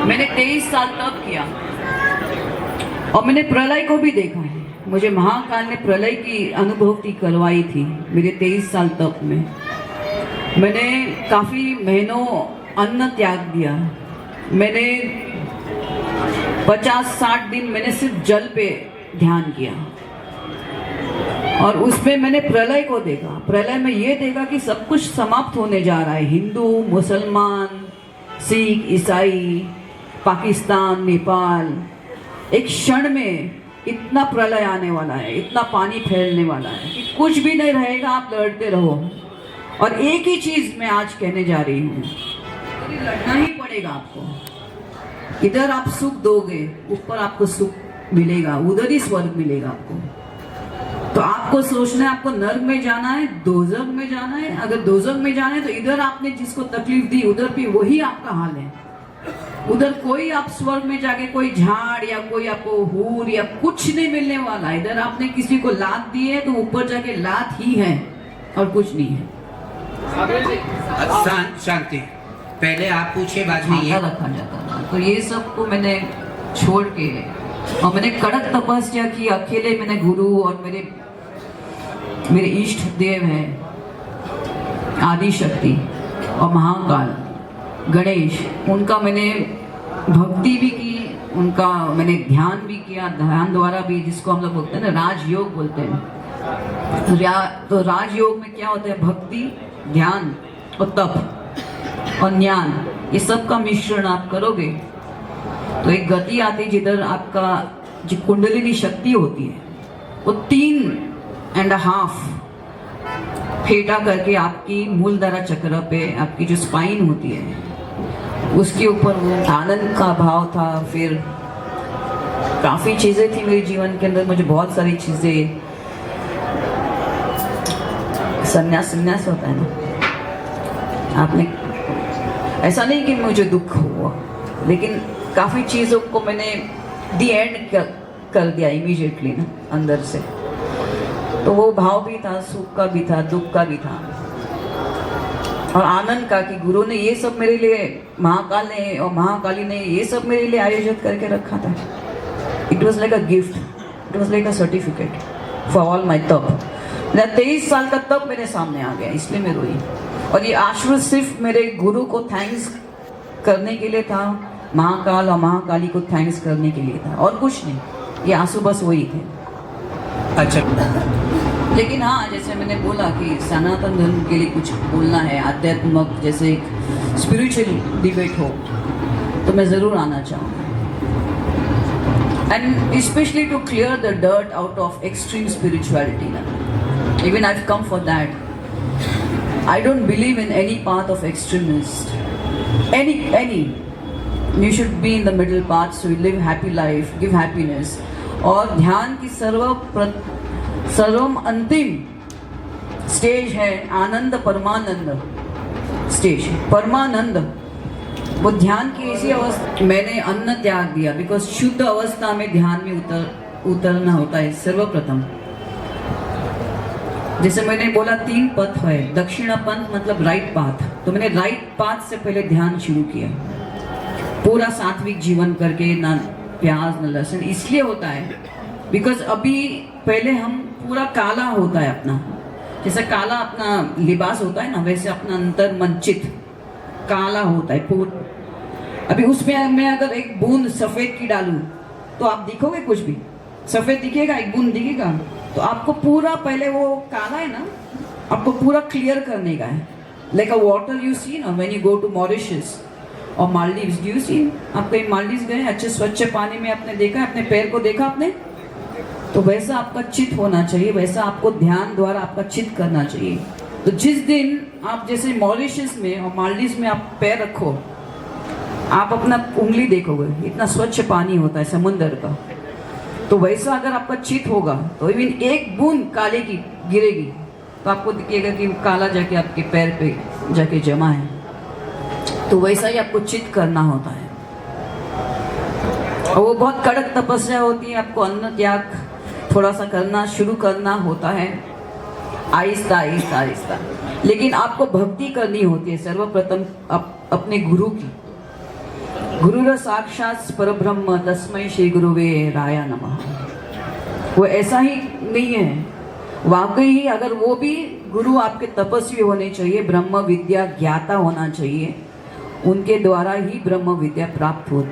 मैंने 23 साल तप किया और मैंने प्रलय को भी देखा है। मुझे महाकाल ने प्रलय की अनुभूति करवाई थी मेरे 23 साल तप में। मैंने काफ़ी महीनों अन्न त्याग दिया। मैंने 50-60 दिन मैंने सिर्फ जल पे ध्यान किया और उसमें मैंने प्रलय को देखा। प्रलय में ये देखा कि सब कुछ समाप्त होने जा रहा है। हिंदू, मुसलमान, सिख, ईसाई, पाकिस्तान, नेपाल, एक क्षण में इतना प्रलय आने वाला है, इतना पानी फैलने वाला है कि कुछ भी नहीं रहेगा। आप लड़ते रहो। और एक ही चीज मैं आज कहने जा रही हूँ, लड़ना ही पड़ेगा आपको। इधर आप सुख दोगे, ऊपर आपको सुख मिलेगा, उधर ही स्वर्ग मिलेगा आपको। तो आपको सोचना है आपको नर्क में जाना है, दोजख में जाना है। अगर दोजख में जाना है तो इधर आपने जिसको तकलीफ दी उधर भी वही आपका हाल है। उधर कोई आप स्वर्ग में जाके कोई झाड़ या कोई आपको हूर या कुछ नहीं मिलने वाला। इधर आपने किसी को लात दी है तो ऊपर जाके लात ही है और कुछ नहीं है। शांति, पहले आप पूछे बाद में ये रखा जाता था। तो ये सब को मैंने छोड़ के और मैंने कड़क तपस्या की। अकेले मैंने गुरु और मेरे इष्ट देव हैं आदि शक्ति और महाकाल गणेश, उनका मैंने भक्ति भी की, उनका मैंने ध्यान भी किया। ध्यान द्वारा भी, जिसको हम लोग बोलते हैं ना राजयोग बोलते हैं। तो राजयोग में क्या होता है? भक्ति, ध्यान और तप और ज्ञान, ये सब का मिश्रण आप करोगे तो एक गति आती है जिधर आपका जो कुंडलिनी शक्ति होती है वो 3.5 फेटा करके आपकी मूलधारा चक्र पे, आपकी जो स्पाइन होती है उसके ऊपर वो आनंद का भाव था। फिर काफ़ी चीज़ें थी मेरे जीवन के अंदर। मुझे बहुत सारी चीज़ें, संन्यास होता है ना, आपने ऐसा नहीं कि मुझे दुख हुआ, लेकिन काफ़ी चीज़ों को मैंने दी एंड कर दिया इमीडिएटली ना अंदर से। तो वो भाव भी था, सुख का भी था, दुख का भी था और आनंद का कि गुरु ने ये सब मेरे लिए, महाकाल ने और महाकाली ने ये सब मेरे लिए आयोजित करके रखा था। It was like a gift, it was like a certificate for all my तप। 23 साल का तप मेरे सामने आ गया, इसलिए मैं रोई। और ये आश्रय सिर्फ मेरे गुरु को थैंक्स करने के लिए था, महाकाल और महाकाली को थैंक्स करने के लिए था और कुछ नहीं। ये आंसू बस वही थे। अच्छा, लेकिन हाँ, जैसे मैंने बोला कि सनातन धर्म के लिए कुछ बोलना है, आध्यात्मिक जैसे एक स्पिरिचुअल डिबेट हो, तो मैं ज़रूर आना चाहूँगा। And specially to clear the dirt out of extreme spirituality ना, even I have come for that. I don't believe in any path of extremist, any you should be in the middle path, so you live happy life, give happiness। और ध्यान की सर्वम अंतिम stage है आनंद परमानंद stage. परमानंद वो ध्यान की ऐसी अवस्था। मैंने अन्न त्याग दिया बिकॉज शुद्ध अवस्था में ध्यान में उतरना होता है सर्वप्रथम। जैसे मैंने बोला 3 पथ है, दक्षिणा पंथ मतलब राइट पाथ। तो मैंने राइट पाथ से पहले ध्यान शुरू किया, पूरा सात्विक जीवन करके, ना प्याज ना लहसुन। इसलिए होता है बिकॉज अभी पहले हम पूरा काला होता है अपना, जैसे काला अपना लिबास होता है ना, वैसे अपना अंतर मंचित काला होता है पूरा। अभी उसमें मैं अगर एक बूंद सफ़ेद की डालूं तो आप दिखोगे, कुछ भी सफ़ेद दिखेगा, एक बूंद दिखेगा। तो आपको पूरा पहले वो काला है ना, आपको पूरा क्लियर करने का है। Like a water you see ना when you go to Mauritius और मालदीव्स, डू यू सी? आप कहीं मालदीव्स गए, अच्छे स्वच्छ पानी में आपने देखा, अपने पैर को देखा आपने? तो वैसा आपका चित्त होना चाहिए, वैसा आपको ध्यान द्वारा आपका चित्त करना चाहिए। तो जिस दिन आप जैसे मॉरिशस में और मालदीव्स में आप पैर रखो, आप अपना उंगली देखोगे, इतना स्वच्छ पानी होता है समुंदर का। तो वैसा अगर आपका चित्त होगा तो इवन एक बूंद काले की गिरेगी तो आपको दिखेगा कि काला जाके आपके पैर पे जाके जमा है। तो वैसा ही आपको चित्त करना होता है और वो बहुत कड़क तपस्या होती है। आपको अन्न त्याग थोड़ा सा करना शुरू करना होता है, आहिस्ता आहिस्ता आहिस्ता। लेकिन आपको भक्ति करनी होती है सर्वप्रथम अपने गुरु की। गुरुर साक्षात परब्रह्म तस्मै श्री गुरुवे राया नमः। वो ऐसा ही नहीं है, वाकई ही अगर वो भी गुरु आपके तपस्वी होने चाहिए, ब्रह्म विद्या ज्ञाता होना चाहिए, उनके द्वारा ही ब्रह्म विद्या प्राप्त होती